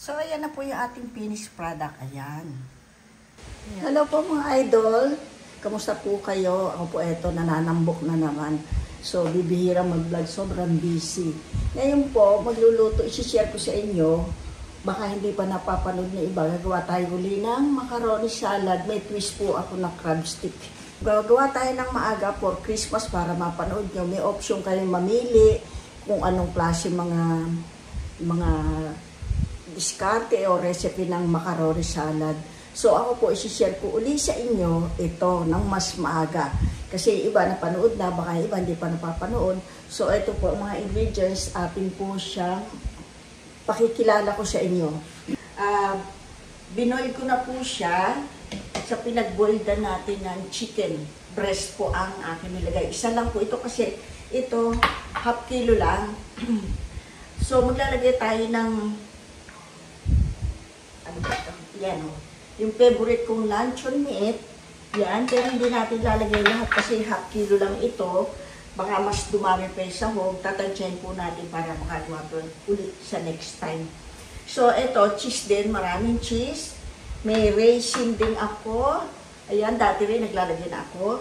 So, ayan na po yung ating finished product. Ayan. Hello po mga idol. Kamusta po kayo? Ako po eto, nananambok na naman. So, bibihira mag-vlog. Sobrang busy. Ngayon po, magluluto. I-share ko sa inyo. Baka hindi pa napapanood na iba. Gagawa tayo uli ng macaroni salad. May twist po ako ng crab stick. Gagawa tayo ng maaga for Christmas para mapanood nyo. May option kayong mamili kung anong klase mga diskarte o recipe ng macaroni salad. So ako po isi-share ko uli sa inyo ito ng mas maaga. Kasi iba napanood na, baka iba hindi pa napapanood. So ito po mga ingredients, atin po siyang pakikilala ko sa inyo. Binoil ko na po siya sa pinag-boildan natin ng chicken breast po ang akin nilagay. Isa lang po ito kasi ito half kilo lang. So maglalagay tayo ng ano ba ito? Yan o. Yung favorite kong luncheon meat. Yan. Pero hindi natin lalagay lahat kasi half kilo lang ito. Baka mas dumami pa yung sahog. Tatansyahin po natin para makagawa ito ulit sa next time. So ito, cheese din. Maraming cheese. May raisin din ako. Ayan, dati rin naglalagay na ako.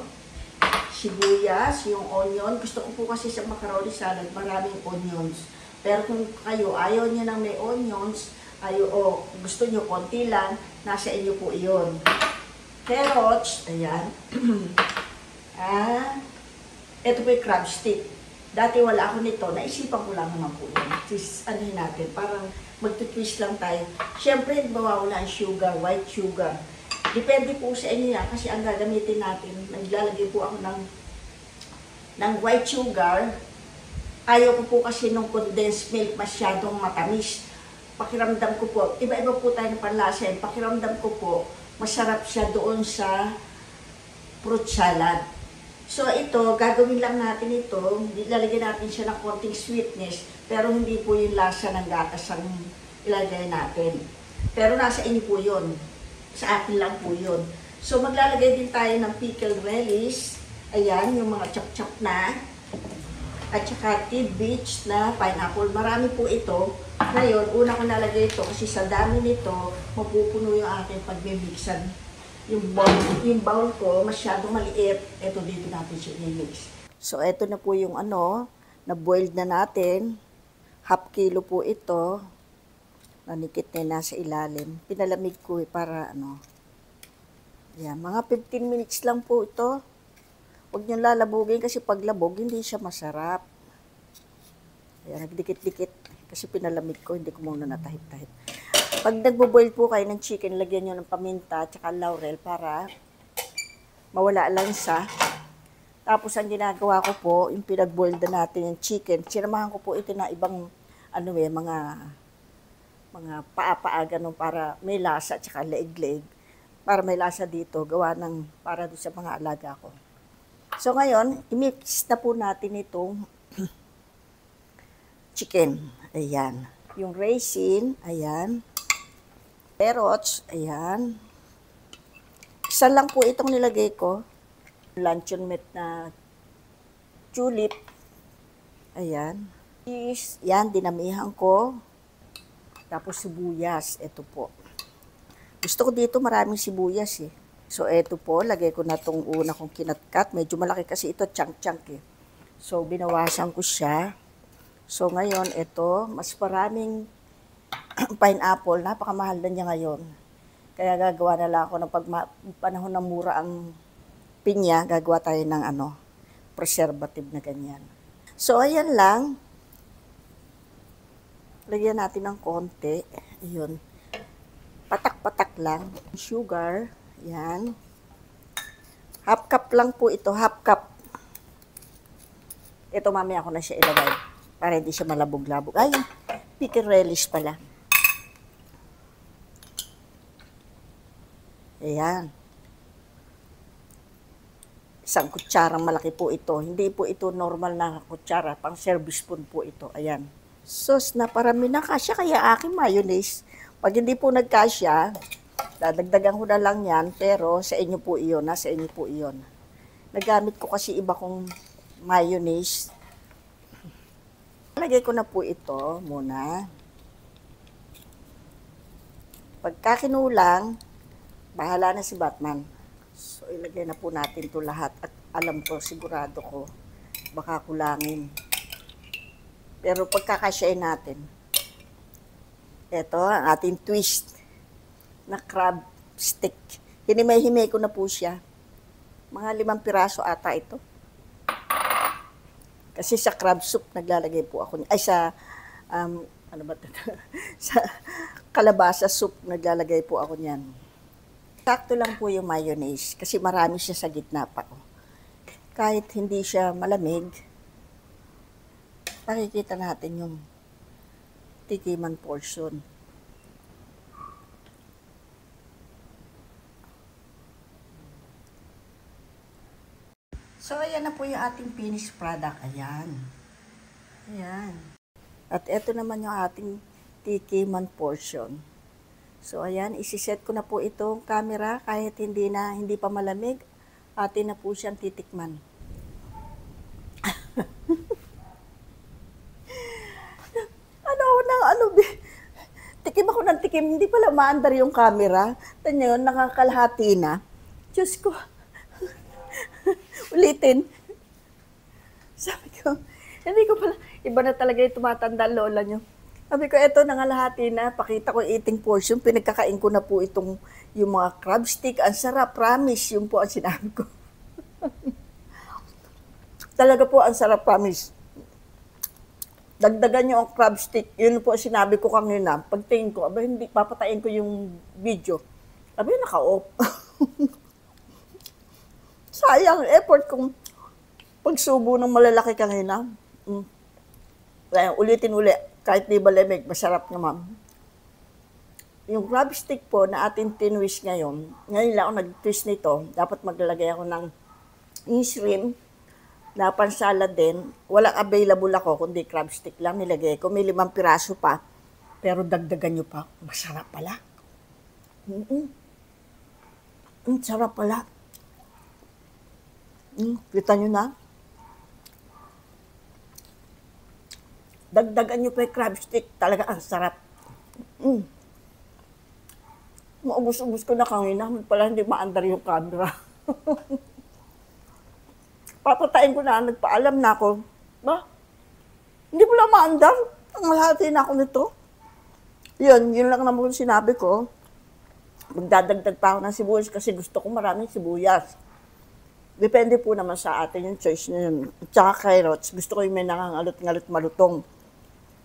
Sibuyas, yung onion. Gusto ko po kasi sa macaroni salad, maraming onions. Pero kung kayo ayaw niyo ng may onions, o gusto nyo konti lang, nasa inyo po iyon. Carrots, ayan. Ito po yung crab stick. Dati wala ako nito, naisipan ko lang naman po yun. Anuhin natin, parang magtitwist lang tayo. Siyempre, mawawala ang sugar, white sugar. Depende po sa inyo yan, kasi ang gagamitin natin, naglalagay po ako ng white sugar. Ayaw ko po kasi nung condensed milk masyadong matamis. Pakiramdam ko po, iba-iba po tayo ng panlasa. Pakiramdam ko po, masarap siya doon sa fruit salad. So ito, gagawin lang natin ito, ilalagay natin siya ng konting sweetness, pero hindi po yung lasa ng gatas ang ilalagay natin. Pero nasa inyo po yun. Sa atin lang po yun. So maglalagay din tayo ng pickled relish. Ayan, yung mga chop-chop na. At saka tidbits na pineapple. Marami po ito. Ngayon, una ko nalagay ito kasi sa dami nito, mapupuno yung aking pagmimixan. Yung bowl ko, masyadong maliit. Ito dito natin siya i-mix. So, ito na po yung na-boiled na natin. Half kilo po ito. Nanikit na nasa ilalim. Pinalamig ko para Yan, mga 15 minutes lang po ito. Huwag nyo lalabugin kasi pag labog, hindi siya masarap. Ayan, nagdikit-dikit. Kasi pinalamig ko, hindi ko muna natahip-tahip. Pag nagbo-boil po kayo ng chicken, lagyan nyo ng paminta at laurel para mawala lansa. Tapos ang ginagawa ko po, yung pinag-boil na natin yung chicken, sinamahan ko po ito na ibang mga paa-paa ganun para may lasa at saka leeg-leeg. Para may lasa dito, gawa para doon sa mga alaga ko. So ngayon, i-mix na po natin itong chicken. Ayan. Yung raisin, ayan. Carrots, ayan. Isa lang po itong nilagay ko. Luncheon meat na tulip. Ayan. Cheese, yan, dinamihan ko. Tapos sibuyas, ito po. Gusto ko dito maraming sibuyas eh. So, eto po, lagay ko na itong una kong kinatkat. Medyo malaki kasi ito, chunk-chunk eh. So, binawasan ko siya. So, ngayon, ito, mas maraming pineapple. Napakamahal na niya ngayon. Kaya gagawa na lang ako ng panahon na mura ang pinya, gagawa tayo ng preservative na ganyan. So, ayan lang. Lagyan natin ng konti. Ayun. Patak-patak lang. Sugar. Yan. Half cup lang po ito. Half cup. Ito mamaya ko na siya ilagay. Para hindi siya malabog-labog. Ay, pickled relish pala. Ayan. Isang kutsarang malaki po ito. Hindi po ito normal na kutsara. Pang service spoon po ito. Ayan. Sos na parami na kasya. Kaya aking mayonnaise. Pag hindi po nagkasya, dadagdagan ko na lang yan, pero sa inyo po iyon, nasa inyo po iyon. Nagamit ko kasi iba kong mayonnaise. Lagay ko na po ito muna. Pagka kinulang, bahala na si Batman. So, ilagay na po natin to lahat. At alam ko, sigurado ko, baka kulangin. Pero pagkakasyain natin, ito ang ating twist na crab stick. Hinimay-himay ko na po siya. Mga 5 piraso ata ito. Kasi sa crab soup, naglalagay po ako. Ay, sa, ano ba ito? Sa kalabasa soup, naglalagay po ako niyan. Sakto lang po yung mayonnaise kasi marami siya sa gitna pa. Kahit hindi siya malamig, nakikita natin yung tikiman portion. So, ayan na po yung ating finished product. Ayan. Ayan. At ito naman yung ating tikiman portion. So, ayan, isiset ko na po itong camera kahit hindi pa malamig. Atin na po siyang titikman. Tikim ako ng tikim, hindi pala maandar yung camera. Tanya yun, nakakalahati na. Diyos ko. Ulitin. Sabi ko, hindi ko pala, iba na talaga yung tumatanda lola nyo. Sabi ko, eto nangalahati na, pakita ko eating portion, pinagkakain ko na po yung mga crab stick. Ang sarap, promise, yun po ang sinabi ko. Talaga po, ang sarap, promise. Dagdagan nyo ang crab stick, yun po ang sinabi ko kanina. Pagtingin ko, hindi, papatayin ko yung video. Sabi, naka-off. Sayang, effort kong pagsubo ng malalaki kanina. Kaya ulitin uli, kahit di malamig, masarap naman. Yung crab stick po na ating tinwist ngayon lang ako nag-twist nito, dapat maglalagay ako ng shrimp na pansalad din. Walang available ako, kundi crab stick lang nilagay ko. May 5 piraso pa, pero dagdagan nyo pa. Masarap pala. Sarap pala. Kita nyo na? Dagdagan nyo pa yung crab stick. Talaga ang sarap. Maubos-ubos ko na kanina. Pala hindi maandar yung camera. Papatayin ko na. Nagpaalam na ako. Ba? Hindi mo lang maandar. Ang malahati na ako nito. Yun lang naman sinabi ko. Magdadagdag pa ako ng sibuyas kasi gusto ko maraming sibuyas. Depende po naman sa atin yung choice nyo yun. Tsaka carrots, gusto ko yung may nangangalot-ngalot malutong.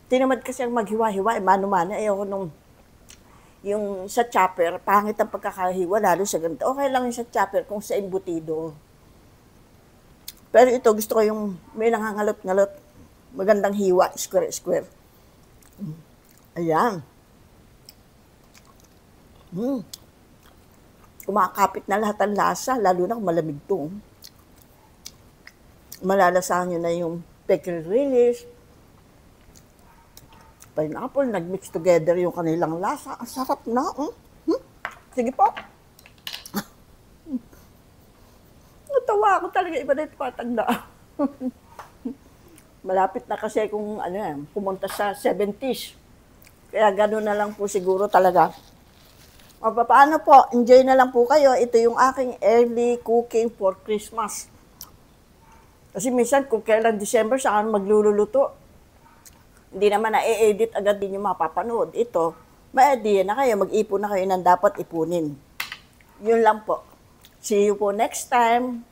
Tinamad kasi ang maghiwa-hiwa, mano-mano, ayoko nung yung sa chopper, pangit ang pagkakahiwa, lalo sa ganito. Okay lang yung sa chopper kung sa embutido. Pero ito, gusto ko yung may nangangalot-ngalot, magandang hiwa, square-square. Ayan. Kumakapit na lahat ang lasa, lalo na kung malamig to. Malalasahan nyo na yung pickle relish, pineapple, nag-mix together yung kanilang lasa. Ang sarap na. Sige po. Natawa ako talaga, iba na ito patanda. Malapit na kasi kung pumunta sa 70s. Kaya gano'n na lang po siguro talaga. O paano po, enjoy na lang po kayo. Ito yung aking early cooking for Christmas. Kasi minsan kung kailan December, saan magluluto. Hindi naman na-edit agad din yung mapapanood. Ito, may idea na kayo, mag-ipon na kayo ng dapat ipunin. Yun lang po. See you po next time.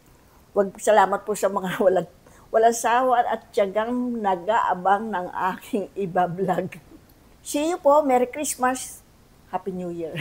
Salamat po sa mga walang sawa at tiyagang nag-aabang ng aking iba vlog. See you po. Merry Christmas. Happy New Year.